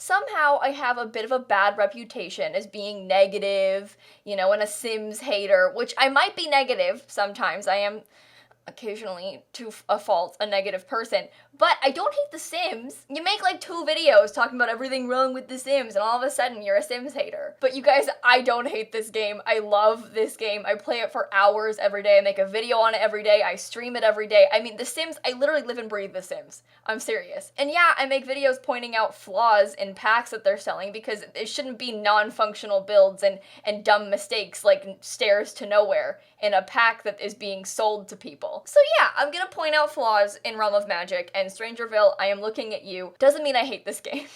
somehow I have a bit of a bad reputation as being negative, and a Sims hater, which I might be negative sometimes. I am occasionally, to a fault, a negative person, but I don't hate The Sims. You make like 2 videos talking about everything wrong with The Sims, and all of a sudden you're a Sims hater. But you guys, I don't hate this game. I love this game. I play it for hours every day. I make a video on it every day. I stream it every day. I mean, The Sims, I literally live and breathe The Sims. I'm serious. And yeah, I make videos pointing out flaws in packs that they're selling because it shouldn't be non-functional builds and dumb mistakes like stairs to nowhere in a pack that is being sold to people. So yeah, I'm gonna point out flaws in Realm of Magic, and Strangerville, I am looking at you. Doesn't mean I hate this game.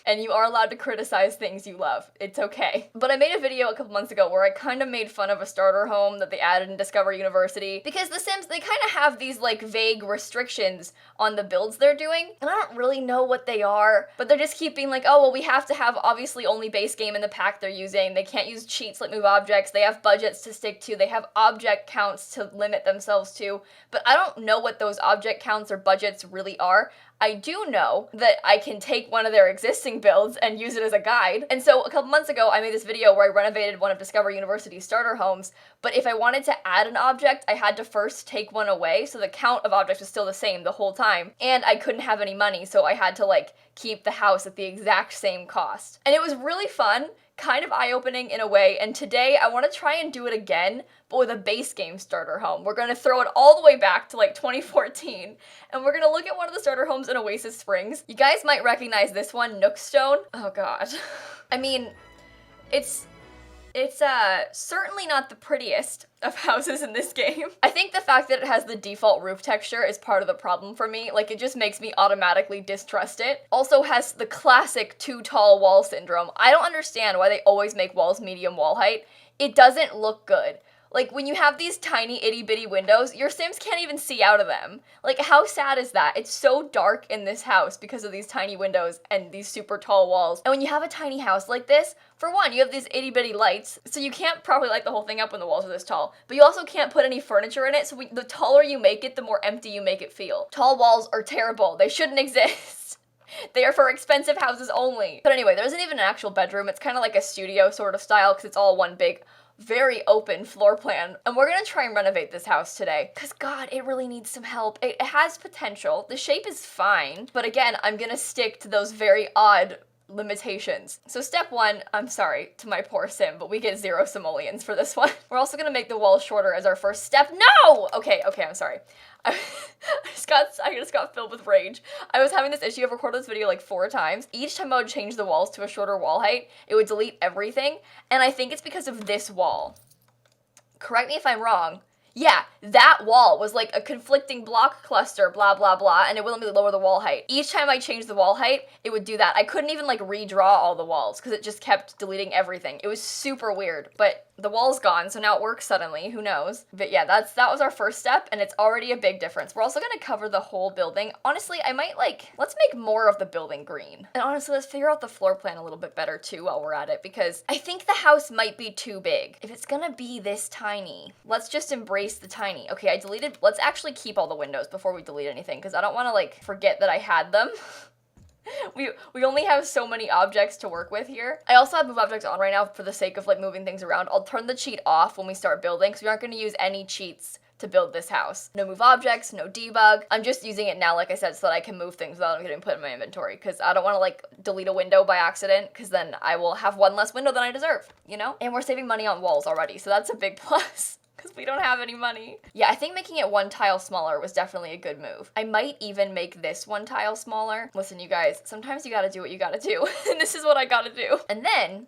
And you are allowed to criticize things you love. It's okay. But I made a video a couple months ago where I kind of made fun of a starter home that they added in Discover University, because The Sims, they kind of have these like vague restrictions on the builds they're doing, and I don't really know what they are, but they're just keep being like, oh, well, we have to have obviously only base game in the pack they're using. They can't use cheats like move objects. They have budgets to stick to. They have object counts to limit themselves to, but I don't know what those object counts or budgets really are. I do know that I can take one of their existing builds and use it as a guide. And so a couple months ago, I made this video where I renovated one of Discover University's starter homes, but if I wanted to add an object, I had to first take one away, so the count of objects was still the same the whole time, and I couldn't have any money, so I had to like keep the house at the exact same cost. And it was really fun, kind of eye-opening in a way, and today I want to try and do it again, but with a base game starter home. We're going to throw it all the way back to like 2014, and we're going to look at one of the starter homes in Oasis Springs. You guys might recognize this one, Nookstone. Oh god. I mean, it's certainly not the prettiest of houses in this game. I think the fact that it has the default roof texture is part of the problem for me. Like, it just makes me automatically distrust it. Also has the classic too tall wall syndrome. I don't understand why they always make walls medium wall height. It doesn't look good. Like, when you have these tiny itty-bitty windows, your Sims can't even see out of them. Like, how sad is that? It's so dark in this house because of these tiny windows and these super tall walls. And when you have a tiny house like this, for one, you have these itty-bitty lights, so you can't probably light the whole thing up when the walls are this tall. But you also can't put any furniture in it, so the taller you make it, the more empty you make it feel. Tall walls are terrible. They shouldn't exist. They are for expensive houses only. But anyway, there isn't even an actual bedroom. It's kind of like a studio sort of style because it's all one big, very open floor plan, and we're gonna try and renovate this house today, because god, it really needs some help. It has potential, the shape is fine, but again, I'm gonna stick to those very odd limitations. So step 1, I'm sorry to my poor Sim, but we get 0 simoleons for this one. We're also gonna make the walls shorter as our first step. No! Okay, I'm sorry. I just got filled with rage. I was having this issue. I've recorded this video like 4 times. Each time I would change the walls to a shorter wall height, it would delete everything, and I think it's because of this wall. Correct me if I'm wrong. Yeah, that wall was like a conflicting block cluster, blah, blah, blah, and it wouldn't let me lower the wall height. Each time I changed the wall height, it would do that. I couldn't even like redraw all the walls because it just kept deleting everything. It was super weird, but the wall's gone, so now it works suddenly, who knows? But yeah, that was our first step, and it's already a big difference. We're also gonna cover the whole building. Honestly, I might let's make more of the building green. And honestly, let's figure out the floor plan a little bit better too while we're at it, because I think the house might be too big. If it's gonna be this tiny, let's just embrace the tiny. Okay, I deleted, let's actually keep all the windows before we delete anything, because I don't wanna like forget that I had them. We only have so many objects to work with here. I also have move objects on right now for the sake of like moving things around. I'll turn the cheat off when we start building, because we aren't going to use any cheats to build this house. No move objects, no debug. I'm just using it now, like I said, so that I can move things without them getting put in my inventory, because I don't want to like delete a window by accident, because then I will have one less window than I deserve, you know? And we're saving money on walls already, so that's a big plus. Because we don't have any money. Yeah, I think making it 1 tile smaller was definitely a good move. I might even make this 1 tile smaller. Listen, you guys, sometimes you gotta do what you gotta do. And this is what I gotta do. And then,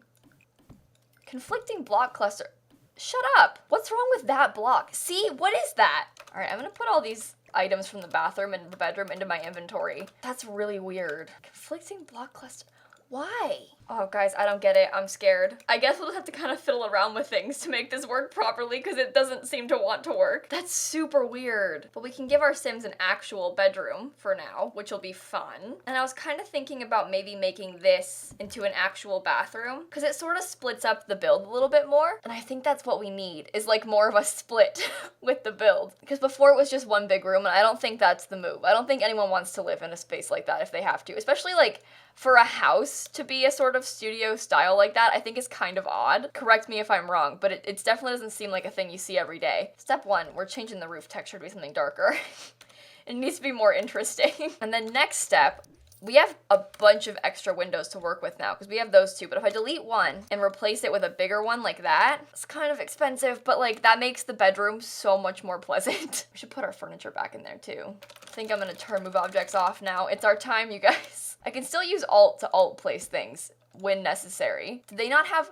conflicting block cluster. Shut up. What's wrong with that block? See, what is that? All right, I'm gonna put all these items from the bathroom and the bedroom into my inventory. That's really weird. Conflicting block cluster. Why? Oh, guys, I don't get it. I'm scared. I guess we'll have to kind of fiddle around with things to make this work properly, because it doesn't seem to want to work. That's super weird. But we can give our Sims an actual bedroom for now, which will be fun. And I was kind of thinking about maybe making this into an actual bathroom, because it sort of splits up the build a little bit more. And I think that's what we need, is like more of a split with the build. Because before it was just one big room, and I don't think that's the move. I don't think anyone wants to live in a space like that if they have to, especially like for a house to be a sort of studio style like that, I think is kind of odd. Correct me if I'm wrong, but it definitely doesn't seem like a thing you see every day. Step 1, we're changing the roof texture to be something darker. It needs to be more interesting. And then next step, we have a bunch of extra windows to work with now because we have those two. But if I delete one and replace it with a bigger one like that, it's kind of expensive, but like that makes the bedroom so much more pleasant. We should put our furniture back in there too. I think I'm gonna turn move objects off now. It's our time, you guys. I can still use Alt to alt place things when necessary. Did they not have...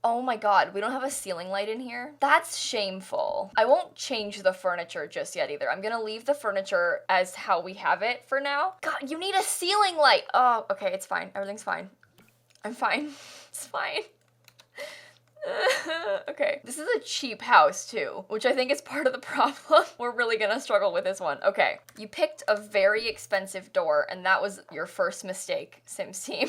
Oh my god, we don't have a ceiling light in here? That's shameful. I won't change the furniture just yet either. I'm gonna leave the furniture as how we have it for now. God, you need a ceiling light! Oh, okay, it's fine. Everything's fine. I'm fine. It's fine. Okay, this is a cheap house too, which I think is part of the problem. We're really gonna struggle with this one. Okay, you picked a very expensive door, and that was your first mistake, Sims team.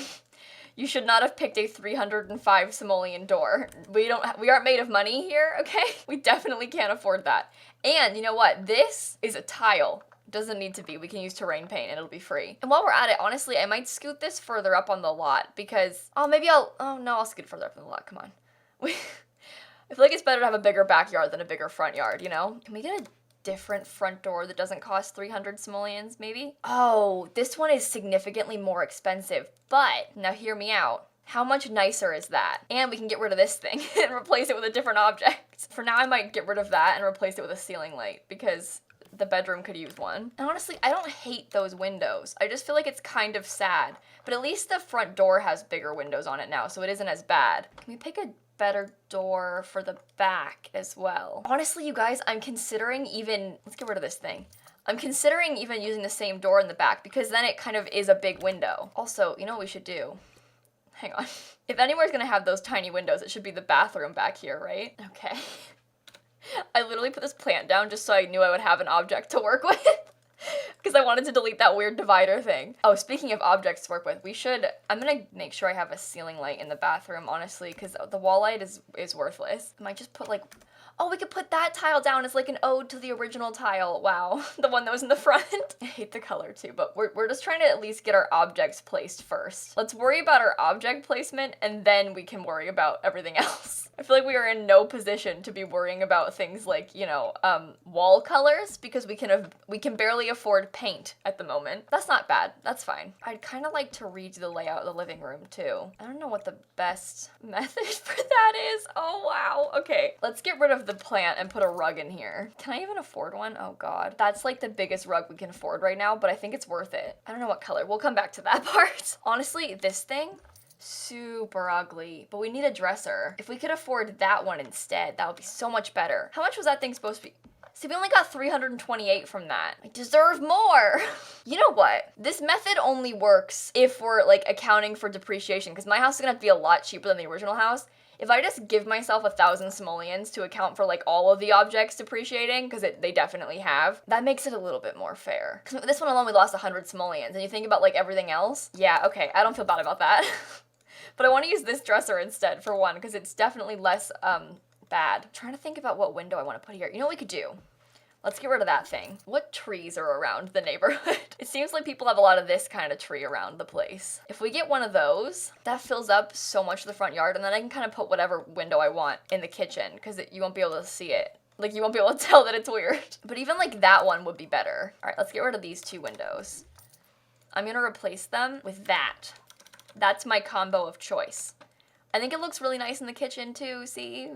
You should not have picked a 305 simoleon door. We aren't made of money here, okay? We definitely can't afford that. And you know what? This is a tile. Doesn't need to be. We can use terrain paint and it'll be free. And while we're at it, honestly, I might scoot this further up on the lot because, oh no, I'll scoot further up on the lot, come on. I feel like it's better to have a bigger backyard than a bigger front yard, you know? Can we get a different front door that doesn't cost 300 simoleons, maybe? Oh, this one is significantly more expensive, but now hear me out. How much nicer is that? And we can get rid of this thing and replace it with a different object. For now, I might get rid of that and replace it with a ceiling light because the bedroom could use one. And honestly, I don't hate those windows. I just feel like it's kind of sad. But at least the front door has bigger windows on it now, so it isn't as bad. Can we pick a better door for the back as well? Honestly, you guys, I'm considering even, let's get rid of this thing. I'm considering even using the same door in the back because then it kind of is a big window. Also, you know what we should do? Hang on. If anywhere's gonna have those tiny windows, it should be the bathroom back here, right? Okay. I literally put this plant down just so I knew I would have an object to work with. Because I wanted to delete that weird divider thing. Oh, speaking of objects to work with, I'm gonna make sure I have a ceiling light in the bathroom, honestly, because the wall light is worthless. I might just put like, oh, we could put that tile down as like an ode to the original tile. Wow, the one that was in the front. I hate the color too, but we're just trying to at least get our objects placed first. Let's worry about our object placement and then we can worry about everything else. I feel like we are in no position to be worrying about things like, you know, wall colors because we can barely afford paint at the moment. That's not bad. That's fine. I'd kind of like to redo the layout of the living room too. I don't know what the best method for that is. Oh, wow. Okay, let's get rid of the plant and put a rug in here. Can I even afford one? Oh God. That's like the biggest rug we can afford right now, but I think it's worth it. I don't know what color. We'll come back to that part. Honestly, this thing, super ugly, but we need a dresser. If we could afford that one instead, that would be so much better. How much was that thing supposed to be? See, we only got 328 from that. I deserve more. You know what? This method only works if we're like accounting for depreciation because my house is gonna have to be a lot cheaper than the original house. If I just give myself 1,000 simoleons to account for like all of the objects depreciating, because they definitely have, that makes it a little bit more fair. Because this one alone we lost 100 simoleons, and you think about like everything else, yeah, okay, I don't feel bad about that. But I want to use this dresser instead for one, because it's definitely less bad. I'm trying to think about what window I want to put here. You know what we could do? Let's get rid of that thing. What trees are around the neighborhood? It seems like people have a lot of this kind of tree around the place. If we get one of those, that fills up so much of the front yard, and then I can kind of put whatever window I want in the kitchen, because you won't be able to see it. Like, you won't be able to tell that it's weird. But even, like, that one would be better. All right, let's get rid of these two windows. I'm gonna replace them with that. That's my combo of choice. I think it looks really nice in the kitchen, too, see?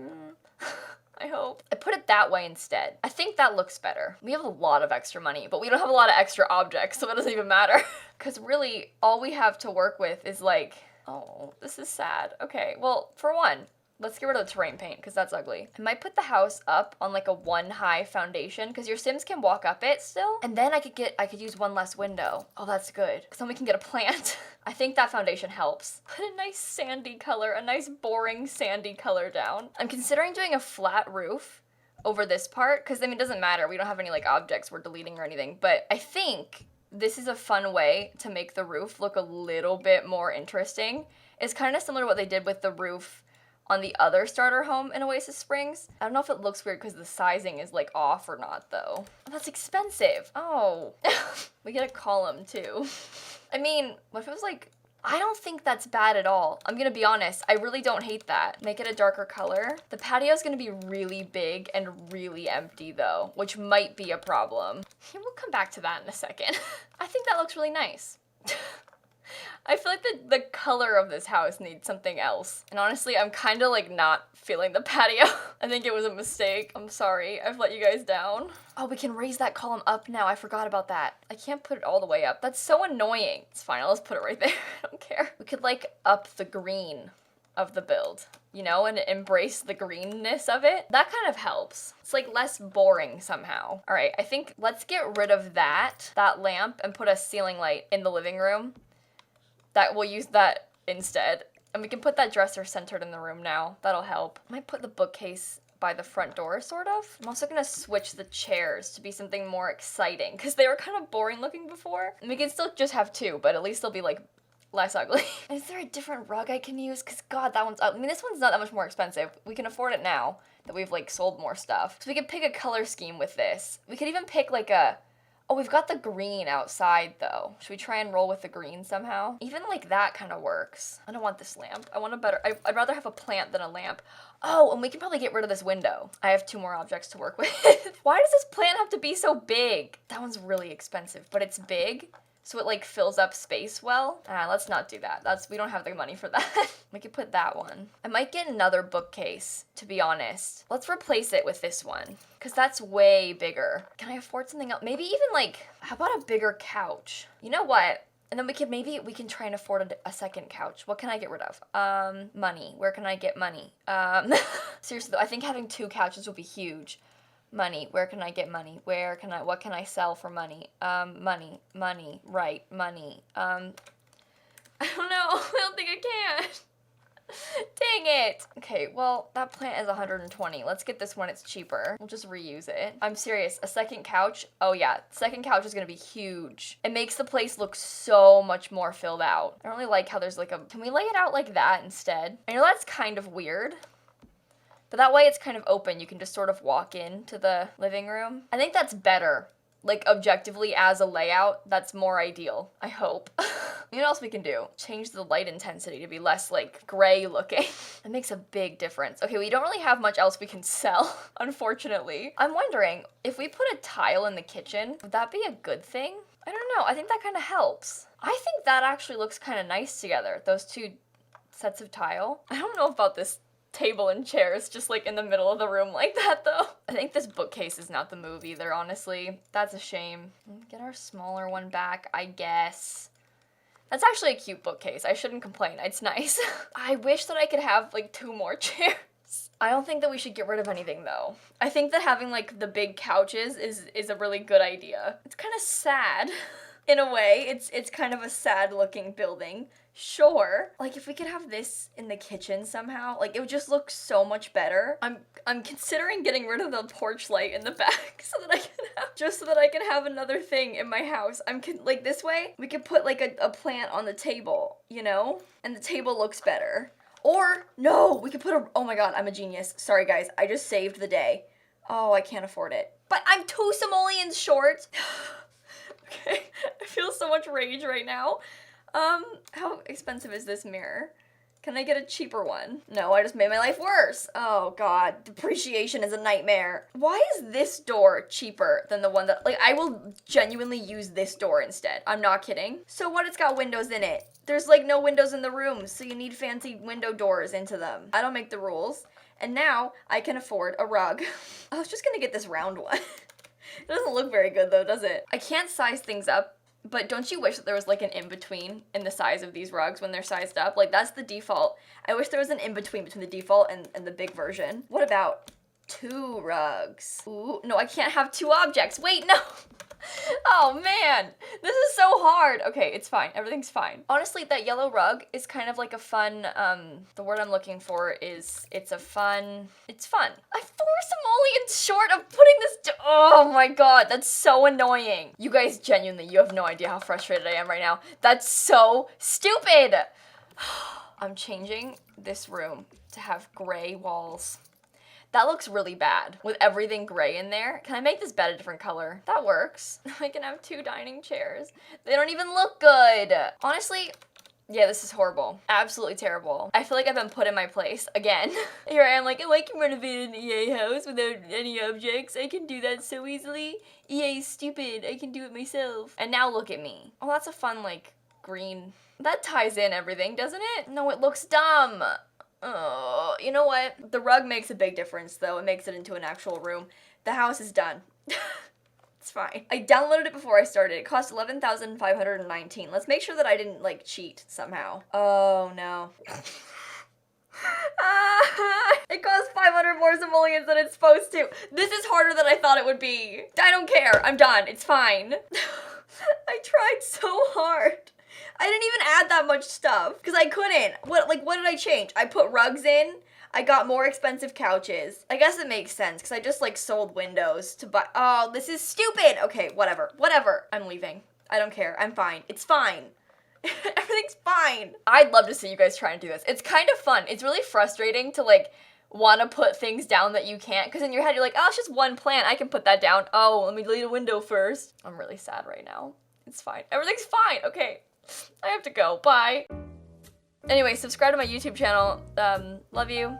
I hope. I put it that way instead. I think that looks better. We have a lot of extra money, but we don't have a lot of extra objects, so it doesn't even matter. Because really, all we have to work with is like, oh, this is sad. Okay, well, for one, let's get rid of the terrain paint, because that's ugly. I might put the house up on like a one high foundation, because your Sims can walk up it still. And then I could use one less window. Oh, that's good, because then we can get a plant. I think that foundation helps. Put a nice sandy color, a nice boring sandy color down. I'm considering doing a flat roof over this part, because I mean, it doesn't matter. We don't have any like objects we're deleting or anything, but I think this is a fun way to make the roof look a little bit more interesting. It's kind of similar to what they did with the roof on the other starter home in Oasis Springs. I don't know if it looks weird because the sizing is like off or not though. Oh, that's expensive. Oh, we get a column too. I mean, what if it was like I don't think that's bad at all. I'm gonna be honest, I really don't hate that. Make it a darker color. The patio's gonna be really big and really empty though, which might be a problem. Here, we'll come back to that in a second. I think that looks really nice. I feel like the color of this house needs something else. And honestly, I'm kind of like not feeling the patio. I think it was a mistake. I'm sorry, I've let you guys down. Oh, we can raise that column up now. I forgot about that. I can't put it all the way up. That's so annoying. It's fine, I'll just put it right there. I don't care. We could like up the green of the build, you know, and embrace the greenness of it. That kind of helps. It's like less boring somehow. All right, I think let's get rid of that lamp and put a ceiling light in the living room. That we'll use that instead. And we can put that dresser centered in the room now. That'll help. I might put the bookcase by the front door, sort of. I'm also gonna switch the chairs to be something more exciting because they were kind of boring looking before. And we can still just have two, but at least they'll be like less ugly. Is there a different rug I can use? Because God, that one's ugly. I mean, this one's not that much more expensive. We can afford it now that we've like sold more stuff. So we could pick a color scheme with this. We could even pick like a, oh, we've got the green outside though. Should we try and roll with the green somehow? Even like that kind of works. I don't want this lamp. I want a better, I'd rather have a plant than a lamp. Oh, and we can probably get rid of this window. I have 2 more objects to work with. Why does this plant have to be so big? That one's really expensive, but it's big. So it like fills up space well. Let's not do that. We don't have the money for that. We could put that one. I might get another bookcase, to be honest. Let's replace it with this one, because that's way bigger. Can I afford something else? Maybe even like, how about a bigger couch? You know what? And then maybe we can try and afford a second couch. What can I get rid of? Money. Where can I get money? Seriously though, I think having 2 couches would be huge. Money. Where can I get money? What can I sell for money? Money. Right. Money. I don't know. I don't think I can. Dang it. Okay, well, that plant is 120. Let's get this one. It's cheaper. We'll just reuse it. I'm serious. A second couch? Oh yeah, second couch is gonna be huge. It makes the place look so much more filled out. I don't really like how there's like can we lay it out like that instead? I know that's kind of weird, but that way it's kind of open. You can just sort of walk into the living room. I think that's better. Like objectively as a layout, that's more ideal, I hope. You know what else we can do? Change the light intensity to be less like gray looking. That makes a big difference. Okay, we don't really have much else we can sell, unfortunately. I'm wondering, if we put a tile in the kitchen, would that be a good thing? I don't know, I think that kind of helps. I think that actually looks kind of nice together, those 2 sets of tile. I don't know about this table and chairs just like in the middle of the room like that though. I think this bookcase is not the move either, honestly. That's a shame. Get our smaller one back, I guess. That's actually a cute bookcase. I shouldn't complain. It's nice. I wish that I could have like 2 more chairs. I don't think that we should get rid of anything though. I think that having like the big couches is a really good idea. It's kind of sad in a way. It's kind of a sad looking building. Sure. Like if we could have this in the kitchen somehow, like it would just look so much better. I'm considering getting rid of the porch light in the back so that I can have another thing in my house. Like this way, we could put like a plant on the table, you know? And the table looks better. Or no, we could put oh my God, I'm a genius. Sorry guys, I just saved the day. Oh, I can't afford it. But I'm 2 simoleons short. Okay, I feel so much rage right now. How expensive is this mirror? Can I get a cheaper one? No, I just made my life worse. Oh God, depreciation is a nightmare. Why is this door cheaper than the one that, like, I will genuinely use this door instead. I'm not kidding. So what, it's got windows in it? There's like no windows in the rooms, so you need fancy window doors into them. I don't make the rules. And now I can afford a rug. I was just gonna get this round one. It doesn't look very good though, does it? I can't size things up. But don't you wish that there was like an in-between in the size of these rugs when they're sized up? Like that's the default. I wish there was an in-between between the default and the big version. What about 2 rugs? Ooh, no, I can't have 2 objects. Wait, no. Oh man, this is so hard. Okay, it's fine. Everything's fine. Honestly, that yellow rug is kind of like a fun, the word I'm looking for is, it's fun. I'm 4 simoleons short of putting this oh my God, that's so annoying. You guys genuinely, you have no idea how frustrated I am right now. That's so stupid. I'm changing this room to have gray walls. That looks really bad with everything gray in there. Can I make this bed a different color? That works. I can have 2 dining chairs. They don't even look good. Honestly, Yeah, this is horrible. Absolutely terrible. I feel like I've been put in my place again. Here I am like, oh, I can renovate an EA house without any objects. I can do that so easily. EA is stupid. I can do it myself. And now look at me. Oh, that's a fun, like, green. That ties in everything, doesn't it? No, it looks dumb. Oh, you know what? The rug makes a big difference, though. It makes it into an actual room. The house is done. It's fine. I downloaded it before I started. It cost $11,519. Let's make sure that I didn't, like, cheat somehow. Oh, no. It costs 500 more simoleons than it's supposed to. This is harder than I thought it would be. I don't care. I'm done. It's fine. I tried so hard. I didn't even add that much stuff because I couldn't. What did I change? I put rugs in. I got more expensive couches. I guess it makes sense because I just like sold windows to buy. Oh, this is stupid. Okay, whatever. I'm leaving. I don't care. I'm fine. It's fine. Everything's fine. I'd love to see you guys trying to do this. It's kind of fun. It's really frustrating to like want to put things down that you can't because in your head you're like, oh, it's just one plant. I can put that down. Oh, let me delete a window first. I'm really sad right now. It's fine. Everything's fine. Okay. I have to go. Bye. Anyway, subscribe to my YouTube channel. Love you.